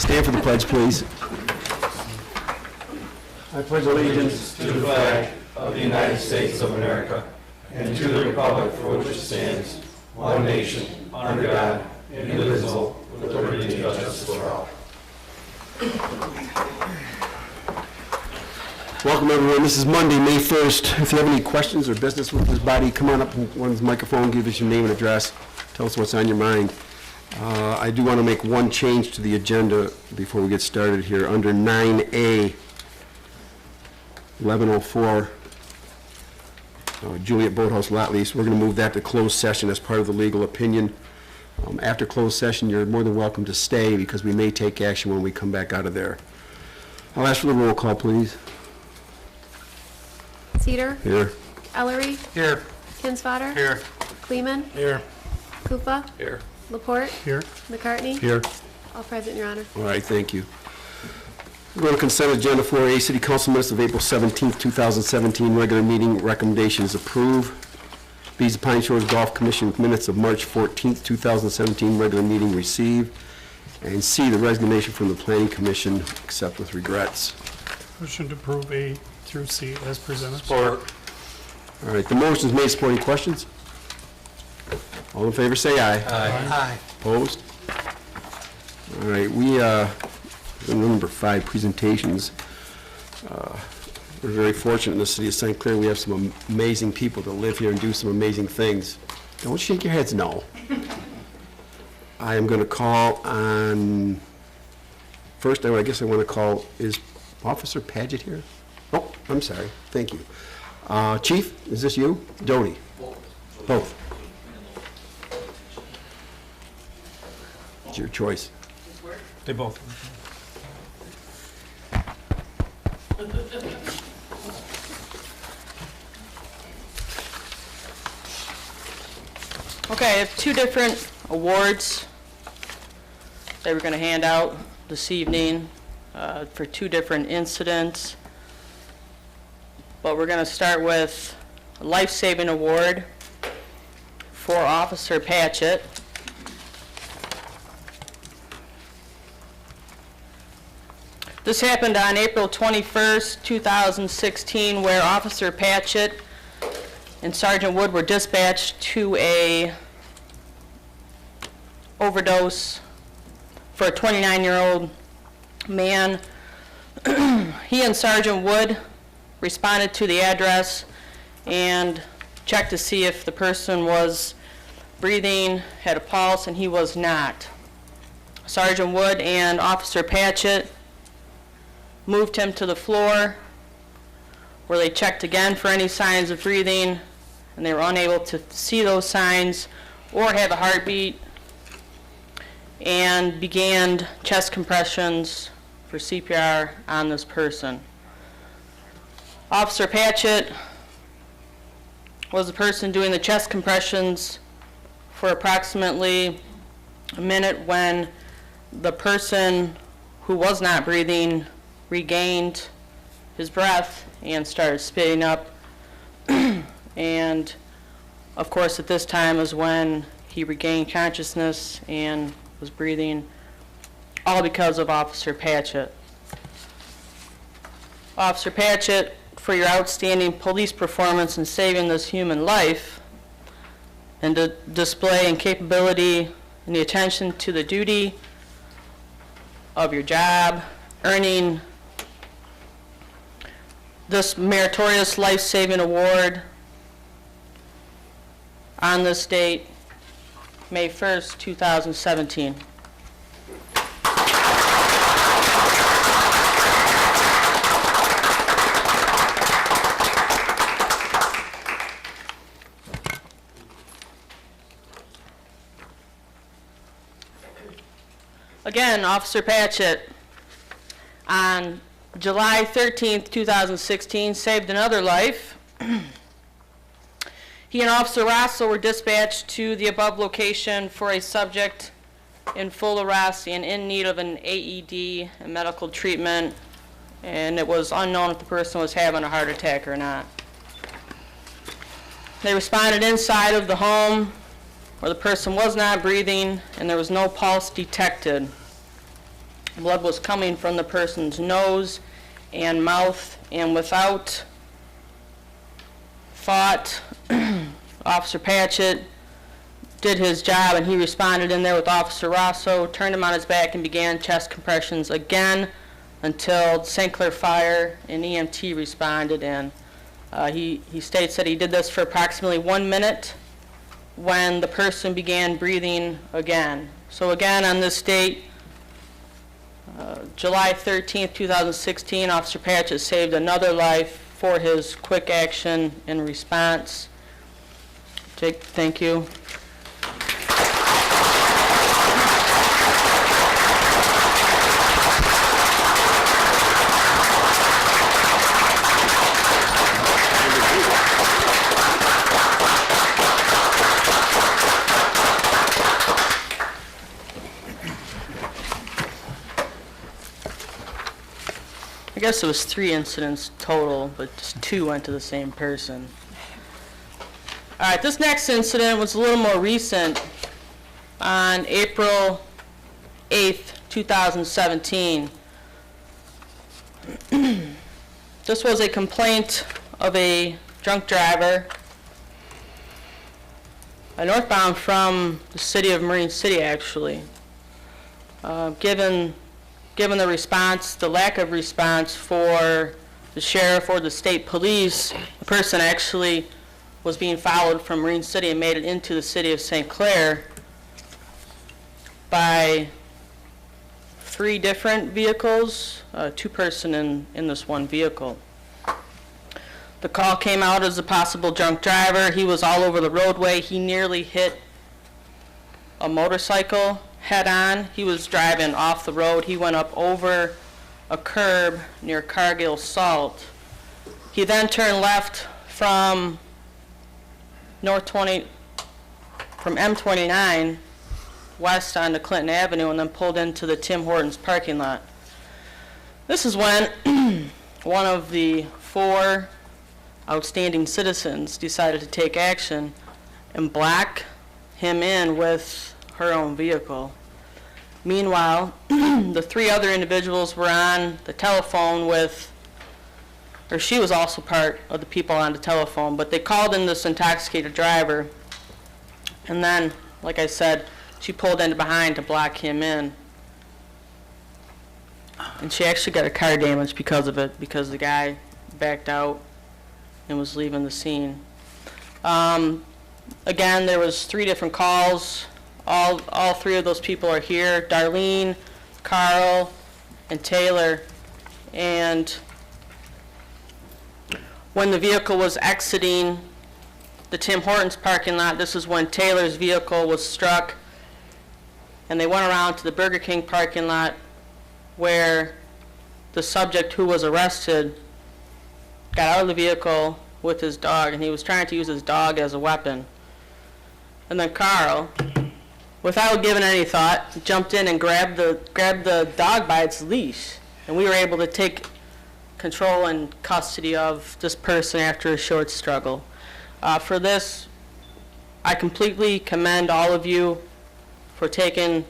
Stand for the pledge, please. I pledge allegiance to the flag of the United States of America and to the republic for which it stands, one nation, under God, indivisible, with liberty and justice for all. Welcome, everyone. This is Monday, May 1st. If you have any questions or business with this body, come on up to one of the microphone, give us your name and address, tell us what's on your mind. I do want to make one change to the agenda before we get started here. Under 9A, 1104, Juliet Boathouse lot lease, we're going to move that to closed session as part of the legal opinion. After closed session, you're more than welcome to stay because we may take action when we come back out of there. I'll ask for the roll call, please. Cedar? Here. Ellery? Here. Kinsfater? Here. Kleeman? Here. Kupa? Here. Laporte? Here. McCartney? Here. All present, Your Honor. All right, thank you. We're going to consent agenda 4A, City Council minutes of April 17th, 2017, regular meeting recommendations approve. B is the Pine Shores Golf Commission minutes of March 14th, 2017, regular meeting receive. And C, the resignation from the Planning Commission, accept with regrets. Motion to approve A through C as presented. Support. All right, the motion is made. Supporting questions? All in favor, say aye. Aye. Opposed? All right, we, number 5, presentations. We're very fortunate in the city of St. Clair. We have some amazing people that live here and do some amazing things. Don't shake your heads, no. I am going to call on, first, I guess I want to call, is Officer Paget here? Oh, I'm sorry. Thank you. Chief, is this you? Doty? Both. It's your choice. They both. Okay, I have 2 different awards that we're going to hand out this evening for 2 different incidents. But we're going to start with a life-saving award for Officer Patchett. This happened on April 21st, 2016, where Officer Patchett and Sergeant Wood were dispatched to a overdose for a 29-year-old man. He and Sergeant Wood responded to the address and checked to see if the person was breathing, had a pulse, and he was not. Sergeant Wood and Officer Patchett moved him to the floor where they checked again for any signs of breathing, and they were unable to see those signs or have a heartbeat, and began chest compressions for CPR on this person. Officer Patchett was the person doing the chest compressions for approximately a minute when the person who was not breathing regained his breath and started spitting up. And of course at this time is when he regained consciousness and was breathing, all because of Officer Patchett. Officer Patchett, for your outstanding police performance in saving this human life and the display and capability and the attention to the duty of your job, earning this meritorious life-saving award on this date, May 1st, 2017. Again, Officer Patchett, on July 13th, 2016, saved another life. He and Officer Rosso were dispatched to the above location for a subject in full arrest and in need of an AED and medical treatment, and it was unknown if the person was having a heart attack or not. They responded inside of the home where the person was not breathing and there was no pulse detected. Blood was coming from the person's nose and mouth, and without thought, Officer Patchett did his job, and he responded in there with Officer Rosso, turned him on his back, and began chest compressions again until St. Clair Fire and EMT responded. And he states that he did this for approximately 1 minute when the person began breathing again. So again, on this date, July 13th, 2016, Officer Patchett saved another life for his quick action and response. Jake, thank you. I guess it was 3 incidents total, but just 2 went to the same person. All right, this next incident was a little more recent. On April 8th, 2017. This was a complaint of a drunk driver northbound from the city of Marine City, actually. Given the response, the lack of response for the sheriff or the state police, the person actually was being followed from Marine City and made it into the city of St. Clair by 3 different vehicles, 2-person in this one vehicle. The call came out as a possible drunk driver. He was all over the roadway. He nearly hit a motorcycle head-on. He was driving off the road. He went up over a curb near Cargill Salt. He then turned left from M29 west onto Clinton Avenue and then pulled into the Tim Hortons parking lot. This is when one of the 4 outstanding citizens decided to take action and block him in with her own vehicle. Meanwhile, the 3 other individuals were on the telephone with, or she was also part of the people on the telephone, but they called in this intoxicated driver, and then, like I said, she pulled in behind to block him in. And she actually got a car damage because of it, because the guy backed out and was leaving the scene. Again, there was 3 different calls. All 3 of those people are here, Darlene, Carl, and Taylor. And when the vehicle was exiting the Tim Hortons parking lot, this is when Taylor's vehicle was struck, and they went around to the Burger King parking lot where the subject who was arrested got out of the vehicle with his dog, and he was trying to use his dog as a weapon. And then Carl, without giving any thought, jumped in and grabbed the dog by its leash, and we were able to take control and custody of this person after a short struggle. For this, I completely commend all of you for taking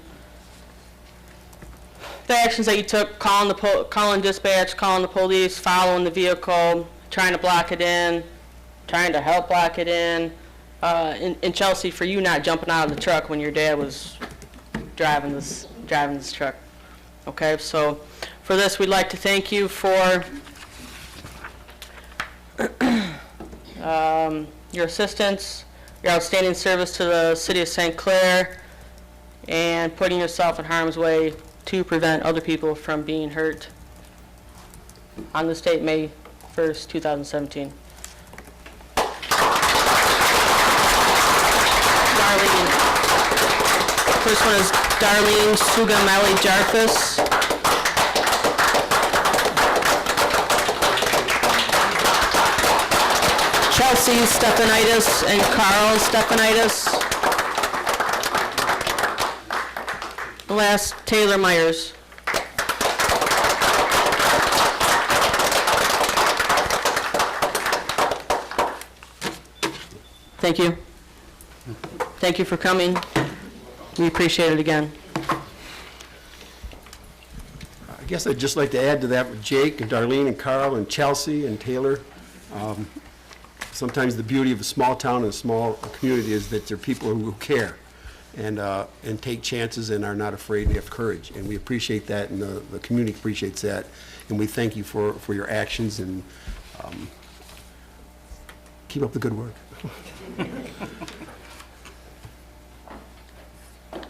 the actions that you took, calling dispatch, calling the police, following the vehicle, trying to block it in, trying to help block it in. In Chelsea, for you not jumping out of the truck when your dad was driving this truck. Okay, so for this, we'd like to thank you for your assistance, your outstanding service to the city of St. Clair, and putting yourself in harm's way to prevent other people from being hurt on this date, May 1st, 2017. First one is Darlene Sugamelli Jarfus. Chelsea Stephanitis and Carl Stephanitis. Last, Taylor Myers. Thank you. Thank you for coming. We appreciate it again. I guess I'd just like to add to that with Jake and Darlene and Carl and Chelsea and Taylor. Sometimes the beauty of a small town and a small community is that there are people who care and take chances and are not afraid and have courage. And we appreciate that, and the community appreciates that. And we thank you for your actions, and keep up the good work.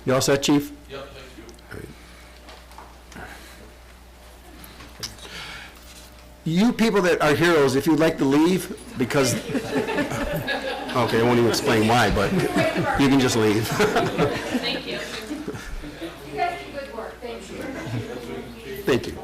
You all set, Chief? Yep, thank you. You people that are heroes, if you'd like to leave, because, okay, I won't even explain why, but you can just leave. Thank you. You guys do good work, thank you. Thank you.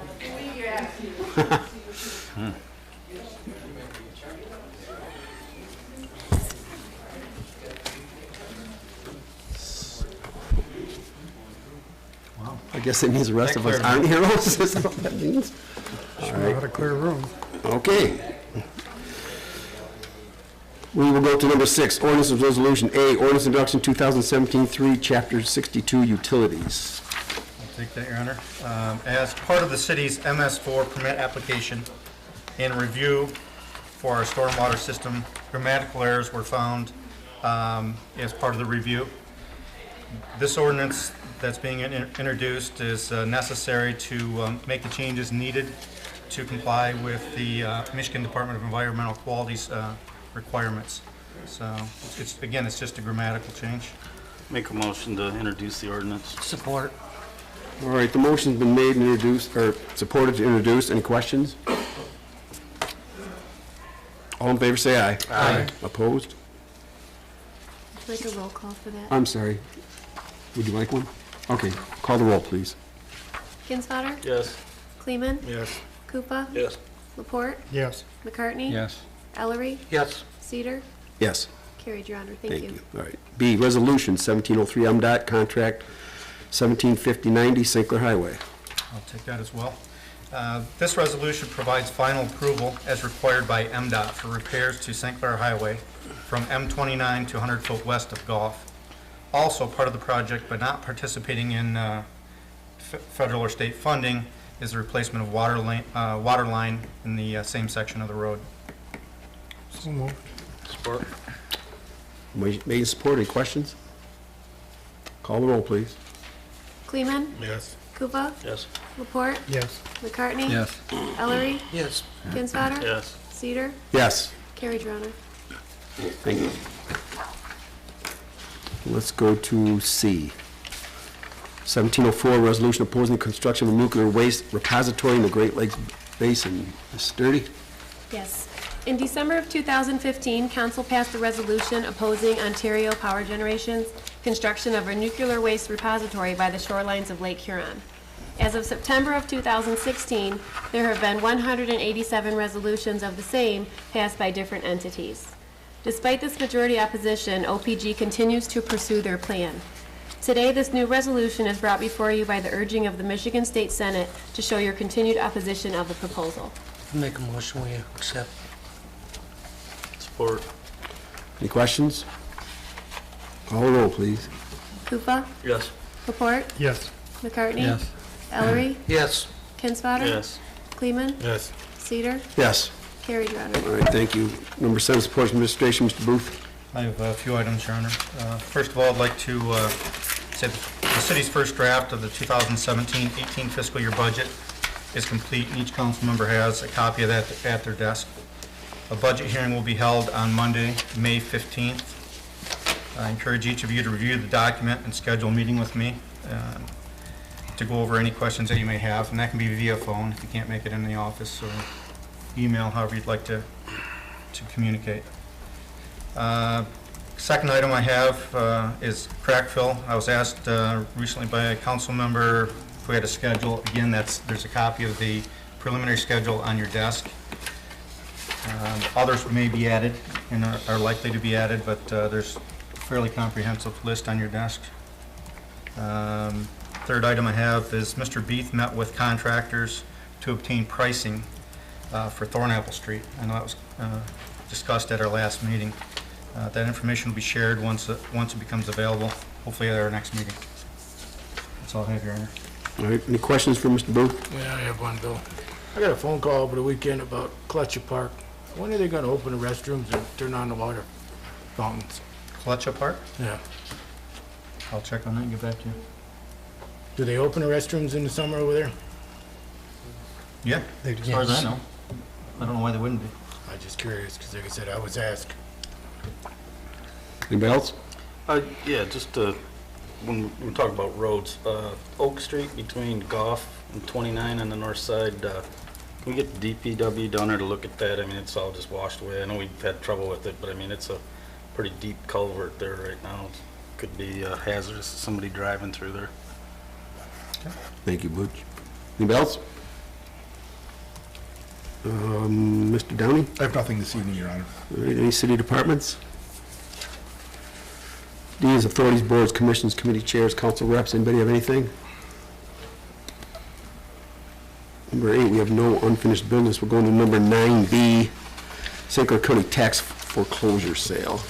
I guess it means the rest of us aren't heroes, is that what that means? Sure know how to clear a room. Okay. We will go to number 6, ordinance of resolution A, ordinance introduction 2017-3, chapter 62, utilities. I'll take that, Your Honor. As part of the city's MS4 permit application and review for our stormwater system, grammatical errors were found as part of the review. This ordinance that's being introduced is necessary to make the changes needed to comply with the Michigan Department of Environmental Quality's requirements. So, it's just a grammatical change. Make a motion to introduce the ordinance. Support. All right, the motion's been made and introduced, or supported to introduce. Any questions? All in favor, say aye. Aye. Opposed? Would you like a roll call for that? I'm sorry. Would you like one? Okay, call the roll, please. Kinsfater? Yes. Kleeman? Yes. Koopa? Yes. Laporte? Yes. McCartney? Yes. Ellery? Yes. Cedar? Yes. Carried, Your Honor. Thank you. All right. B, resolution 1703 MDOT, contract 175090, St. Clair Highway. I'll take that as well. This resolution provides final approval as required by MDOT for repairs to St. Clair Highway from M29 to 100 foot west of Gulf. Also part of the project, but not participating in federal or state funding, is the replacement of water line in the same section of the road. So moved. Support. Made and support. Any questions? Call the roll, please. Kleeman? Yes. Koopa? Yes. Laporte? Yes. McCartney? Yes. Ellery? Yes. Kinsfater? Yes. Cedar? Yes. Carried, Your Honor. Thank you. Let's go to C. 1704, resolution opposing the construction of a nuclear waste repository in the Great Lakes Basin. Ms. Sturdy? Yes. In December of 2015, Council passed a resolution opposing Ontario Power Generation's construction of a nuclear waste repository by the shorelines of Lake Huron. As of September of 2016, there have been 187 resolutions of the same passed by different entities. Despite this majority opposition, OPG continues to pursue their plan. Today, this new resolution is brought before you by the urging of the Michigan State Senate to show your continued opposition of the proposal. Make a motion, we accept. Support. Any questions? Call the roll, please. Koopa? Yes. Laporte? Yes. McCartney? Yes. Ellery? Yes. Kinsfater? Yes. Kleeman? Yes. Cedar? Yes. Carried, Your Honor. All right, thank you. Number 7, support administration, Mr. Booth. I have a few items, Your Honor. First of all, I'd like to say that the city's first draft of the 2017-18 fiscal year budget is complete, and each council member has a copy of that at their desk. A budget hearing will be held on Monday, May 15th. I encourage each of you to review the document and schedule a meeting with me to go over any questions that you may have, and that can be via phone if you can't make it in the office, or email, however you'd like to communicate. Second item I have is crack fill. I was asked recently by a council member if we had a schedule. Again, there's a copy of the preliminary schedule on your desk. Others may be added and are likely to be added, but there's a fairly comprehensive list on your desk. Third item I have is Mr. Beath met with contractors to obtain pricing for Thornapple Street. I know that was discussed at our last meeting. That information will be shared once it becomes available, hopefully at our next meeting. That's all I have, Your Honor. All right, any questions for Mr. Booth? Yeah, I have one, Bill. I got a phone call over the weekend about Clutcher Park. When are they gonna open the restrooms and turn on the water fountains? Clutch Park? Yeah. I'll check on that and get back to you. Do they open the restrooms in the summer over there? Yeah, as far as I know. I don't know why they wouldn't be. I'm just curious, because like I said, I was asked. Anybody else? Yeah, just when we talk about roads, Oak Street between Goff and 29 on the north side, can we get the DPW down there to look at that? I mean, it's all just washed away. I know we've had trouble with it, but I mean, it's a pretty deep culvert there right now. It could be hazardous to somebody driving through there. Thank you, Butch. Anybody else? Mr. Downey? I have nothing this evening, Your Honor. All right, any city departments? D is authorities, boards, commissions, committee chairs, council reps. Anybody have anything? Number 8, we have no unfinished business. We're going to number 9B, St. Clair County tax foreclosure sale.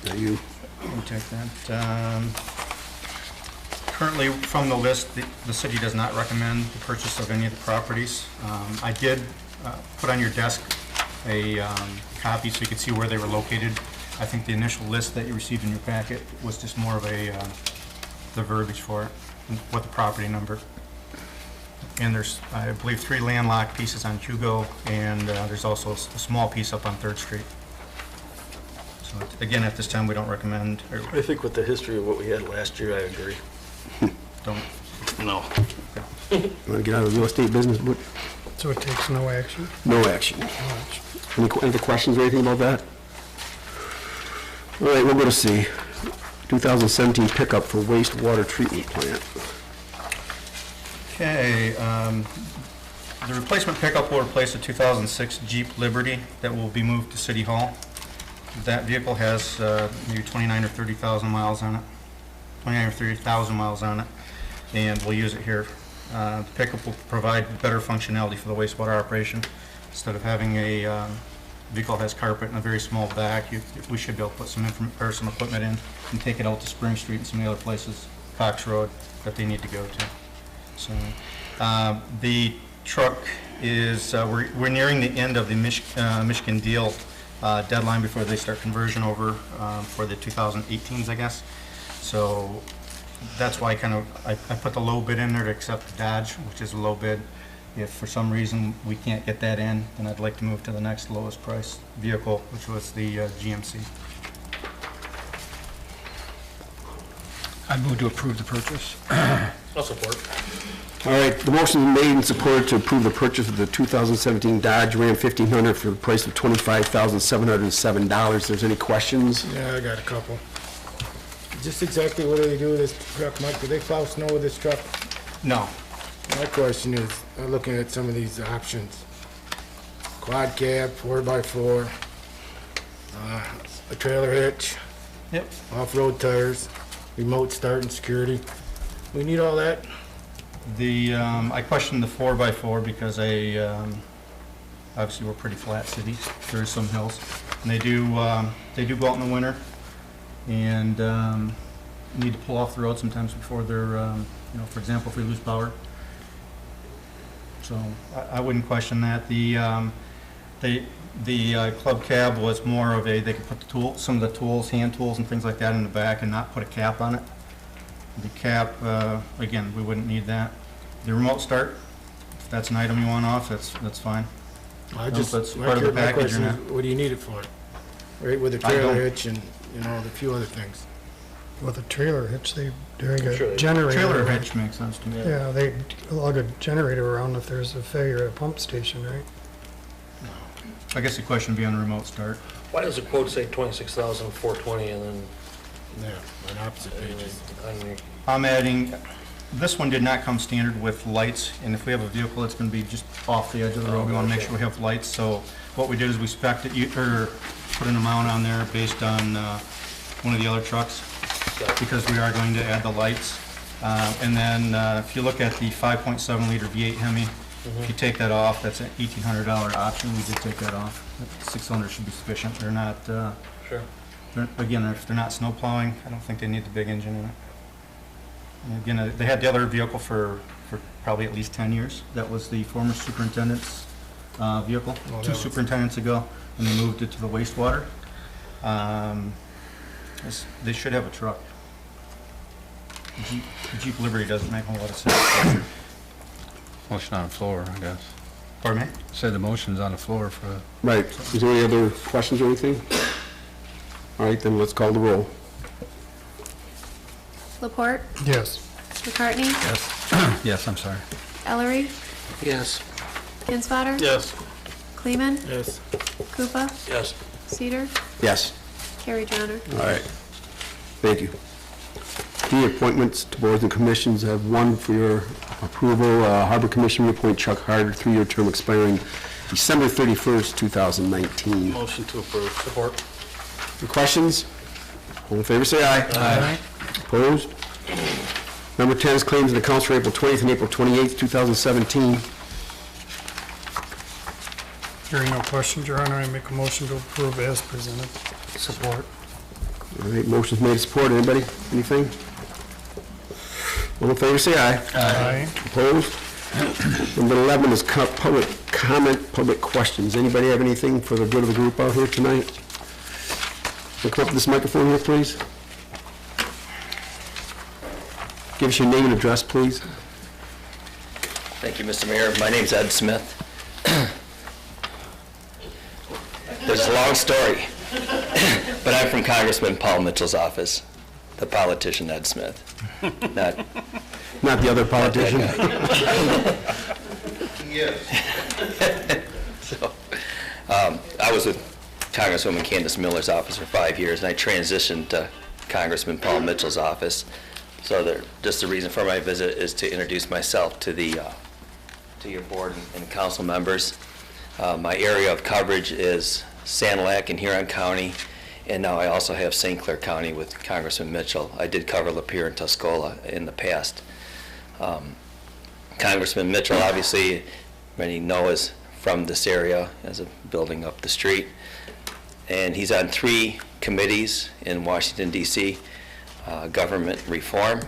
Now you. Let me check that. Currently, from the list, the city does not recommend the purchase of any of the properties. I did put on your desk a copy so you could see where they were located. I think the initial list that you received in your packet was just more of the verbiage for it, what the property number. And there's, I believe, 3 landlocked pieces on Hugo, and there's also a small piece up on 3rd Street. So again, at this time, we don't recommend, or I think with the history of what we had last year, I agree. don't. No. Want to get out of the real estate business, Butch? So it takes no action? No action. Any other questions or anything about that? All right, we'll go to C. 2017 pickup for wastewater treatment plant. Okay, the replacement pickup will replace a 2006 Jeep Liberty that will be moved to City Hall. That vehicle has maybe 29 or 30,000 miles on it, 29 or 30,000 miles on it, and we'll use it here. The pickup will provide better functionality for the wastewater operation. Instead of having a vehicle that has carpet and a very small back, we should be able to put some equipment in and take it out to Spring Street and some of the other places, Cox Road, that they need to go to. So the truck is, we're nearing the end of the Michigan deal deadline before they start conversion over for the 2018s, I guess. So that's why I put the low bid in there to accept the Dodge, which is a low bid. If for some reason we can't get that in, then I'd like to move to the next lowest price vehicle, which was the GMC. I move to approve the purchase. I'll support. All right, the motion is made and supported to approve the purchase of the 2017 Dodge Ram 1500 for the price of $25,707. If there's any questions? Yeah, I got a couple. Just exactly what do they do with this truck, Mike? Do they plow snow with this truck? No. My question is, I'm looking at some of these options. Quad cab, 4x4, a trailer hitch, Yep. off-road tires, remote start and security. We need all that? I questioned the 4x4 because obviously we're pretty flat cities. There is some hills, and they do go out in the winter and need to pull off the road sometimes before they're, for example, if we lose power. So I wouldn't question that. The club cab was more of they could put some of the tools, hand tools and things like that in the back and not put a cap on it. The cap, again, we wouldn't need that. The remote start, if that's an item you want off, that's fine. I No, just, that's my part of the my package or question not. is, what do you need it for? Right, with a I trailer don't- hitch and, a few other things. With a trailer hitch, they drag Sure a they- generator. Trailer around. hitch makes sense to me. Yeah, they lug a generator around if there's a failure at a pump station, right? I guess the question would be on the remote start. Why does the quote say 26,420 and then Yeah, on opposite pages. on the I'm adding, this one did not come standard with lights, and if we have a vehicle that's going to be just off the edge of the road, we want to make sure we have lights. So what we did is we spec'd it, or put an amount on there based on one of the other trucks, because we are going to add the lights. And then if you look at the 5.7 liter V8 Hemi, if you take that off, that's an $1,800 option. We did take that off. 600 should be sufficient. They're not, Sure. again, if they're not snow plowing, I don't think they need the big engine in it. And again, they had the other vehicle for probably at least 10 years. That was the former superintendent's vehicle, two superintendents ago, and they moved it to the wastewater. They should have a truck. The Jeep Liberty doesn't make a whole lot of sense. Motion on the floor, I guess. Pardon me? Said the motion's on the floor for... Right. Is there any other questions or anything? All right, then let's call the roll. Laporte, Yes. McCartney, Yes. Yes, I'm sorry. Ellery, Yes. Kinsfater, Yes. Kleeman, Yes. Koopa, Yes. Cedar, Yes. carried, Your Honor. All right. Thank you. The appointments to boards and commissions have one for your approval. Harbor Commission reappoint Chuck Harder, 3-year term expiring December 31st, 2019. Motion to approve. Support. Any questions? All in favor, say aye. Aye. Opposed? Number 10 is claims of the council for April 20th and April 28th, 2017. Hearing no questions, Your Honor, I make a motion to approve as presented. Support. All right, motion's made, support. Anybody? Anything? All in favor, say aye. Aye. Opposed? Number 11 is public comment, public questions. Anybody have anything for the good of the group out here tonight? Can you come up to this microphone here, please? Give us your name and address, please. Thank you, Mr. Mayor. My name's Ed Smith. There's a long story, but I'm from Congressman Paul Mitchell's office, the politician Ed Smith, Not the other politician? Yes. So, I was with Congresswoman Candace Miller's office for 5 years, and I transitioned to Congressman Paul Mitchell's office. So just the reason for my visit is to introduce myself to to your board and council members. My area of coverage is Sanilac and Huron County, and now I also have St. Clair County with Congressman Mitchell. I did cover Lapeer and Tuscola in the past. Congressman Mitchell, obviously, many know, is from this area, as a building up the street, and he's on 3 committees in Washington, D.C., government reform,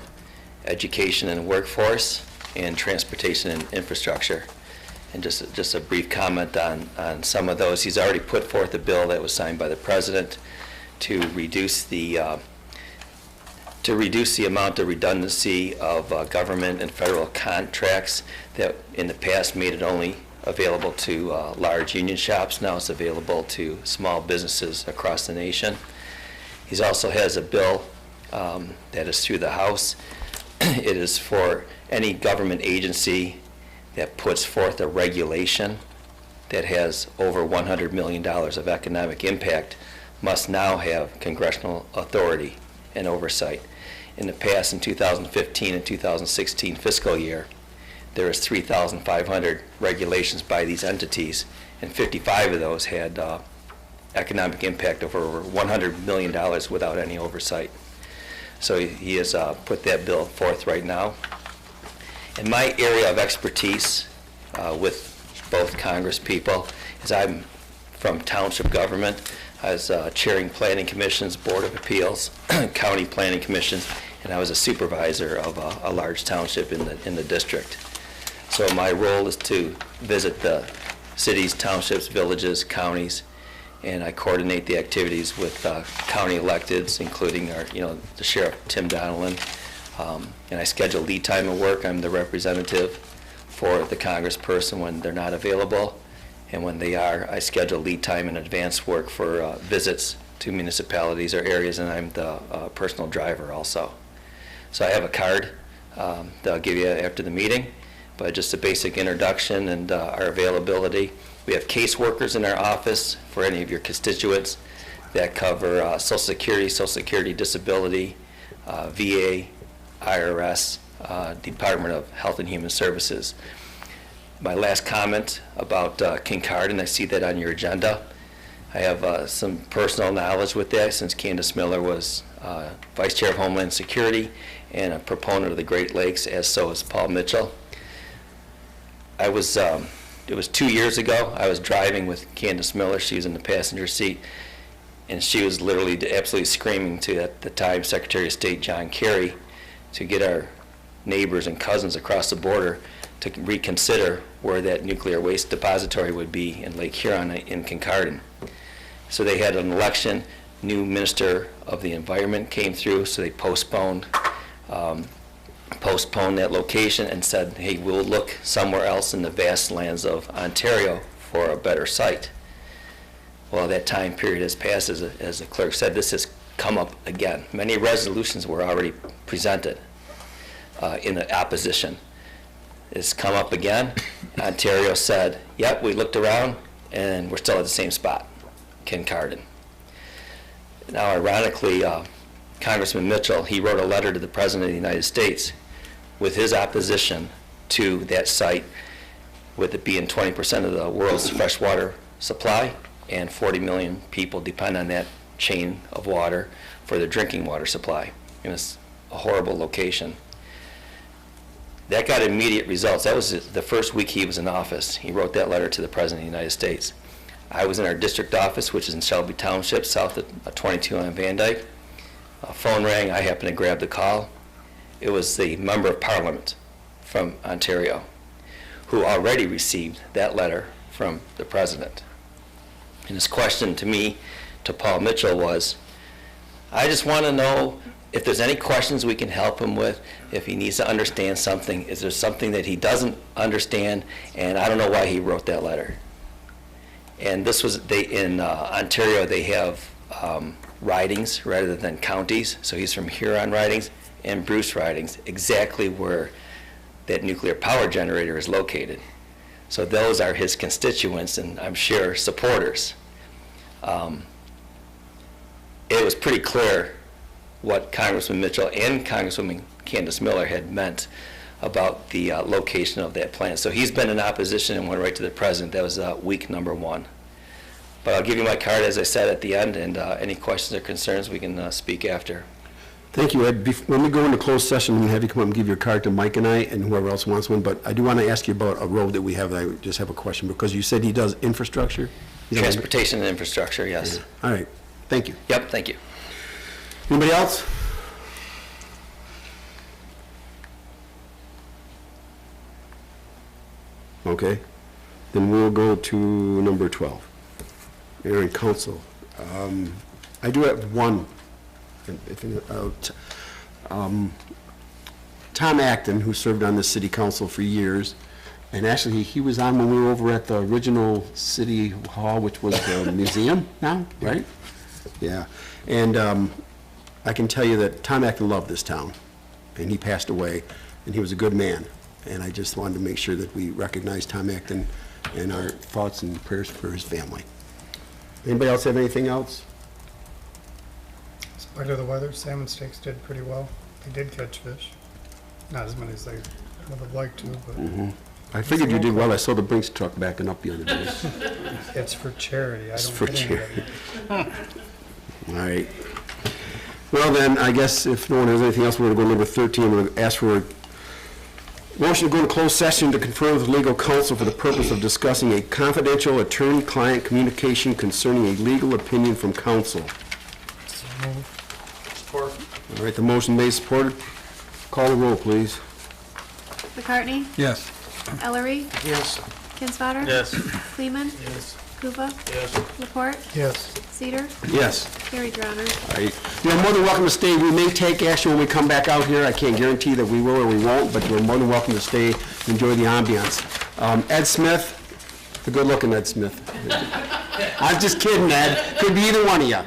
education and workforce, and transportation and infrastructure. And just a brief comment on some of those. He's already put forth a bill that was signed by the president to reduce the amount of redundancy of government and federal contracts that in the past made it only available to large union shops. Now it's available to small businesses across the nation. He also has a bill that is through the House. It is for any government agency that puts forth a regulation that has over $100 million of economic impact must now have congressional authority and oversight. In the past, in 2015 and 2016 fiscal year, there was 3,500 regulations by these entities, and 55 of those had economic impact of over $100 million without any oversight. So he has put that bill forth right now. In my area of expertise with both Congress people is I'm from township government. I was chairing planning commissions, board of appeals, county planning commissions, and I was a supervisor of a large township in the district. So my role is to visit the cities, townships, villages, counties, and I coordinate the activities with county electeds, including our, the Sheriff Tim Donnellan. And I schedule lead time of work. I'm the representative for the congressperson when they're not available. And when they are, I schedule lead time and advance work for visits to municipalities or areas, and I'm the personal driver also. So I have a card that I'll give you after the meeting, but just a basic introduction and our availability. We have caseworkers in our office for any of your constituents that cover Social Security Disability, VA, IRS, Department of Health and Human Services. My last comment about Kincardine, I see that on your agenda. I have some personal knowledge with that since Candace Miller was Vice Chair of Homeland Security and a proponent of the Great Lakes, as so is Paul Mitchell. It was 2 years ago, I was driving with Candace Miller. She was in the passenger seat, and she was literally absolutely screaming to, at the time, Secretary of State John Kerry to get our neighbors and cousins across the border to reconsider where that nuclear waste depository would be in Lake Huron in Kincardine. So they had an election, new Minister of the Environment came through, so they postponed that location and said, hey, we'll look somewhere else in the vast lands of Ontario for a better site. Well, that time period has passed, as the clerk said. This has come up again. Many resolutions were already presented in the opposition. It's come up again. Ontario said, yep, we looked around and we're still at the same spot, Kincardine. Now, ironically, Congressman Mitchell, he wrote a letter to the President of the United States with his opposition to that site, with it being 20% of the world's freshwater supply, and 40 million people depend on that chain of water for their drinking water supply. And it's a horrible location. That got immediate results. That was the first week he was in office. He wrote that letter to the President of the United States. I was in our district office, which is in Shelby Township, south of 22 on Van Dyke. A phone rang. I happened to grab the call. It was the Member of Parliament from Ontario who already received that letter from the President. And his question to me, to Paul Mitchell, was, I just want to know if there's any questions we can help him with, if he needs to understand something. Is there something that he doesn't understand? And I don't know why he wrote that letter. And this was, in Ontario, they have ridings rather than counties. So he's from Huron ridings and Bruce ridings, exactly where that nuclear power generator is located. So those are his constituents and I'm sure supporters. It was pretty clear what Congressman Mitchell and Congresswoman Candace Miller had meant about the location of that plant. So he's been in opposition and went right to the President. That was week number 1. But I'll give you my card, as I said, at the end, and any questions or concerns we can speak after. Thank you, Ed. When we go into closed session, I'm going to have you come up and give your card to Mike and I and whoever else wants one, but I do want to ask you about a road that we have. I just have a question, because you said he does infrastructure? Transportation and infrastructure, yes. Yeah. All right. Thank you. Yep, thank you. Anybody else? Okay. Then we'll go to number 12. Mayor and Council. I do have one. Tom Acton, who served on the city council for years, and actually he was on when we were over at the original city hall, which was the museum now, right? Yeah. And I can tell you that Tom Acton loved this town, and he passed away, and he was a good man. And I just wanted to make sure that we recognize Tom Acton and our thoughts and prayers for his family. Anybody else have anything else? In spite of the weather, salmon steaks did pretty well. They did catch fish. Not as many as they would have liked to, but I figured you did well. I saw the Brinks truck backing up the other day. it's for charity. I It's don't for get charity. anybody. All right. Well, then, I guess if no one has anything else, we're going to go to number 13. I'm going to ask for a motion to go into closed session to confer with legal counsel for the purpose of discussing a confidential attorney-client communication concerning a legal opinion from counsel. Support. All right, the motion made, supported. Call the roll, please. McCartney? Yes. Ellery? Yes. Kinsfater? Yes. Kleeman? Yes. Kupa? Yes. Laporte? Yes. Cedar? Yes. Carried, Your Honor. All right. You're more than welcome to stay. We may take action when we come back out here. I can't guarantee that we will or we won't, but you're more than welcome to stay, enjoy the ambiance. Ed Smith, the good-looking Ed Smith. I'm just kidding, Ed. Could be either one of you.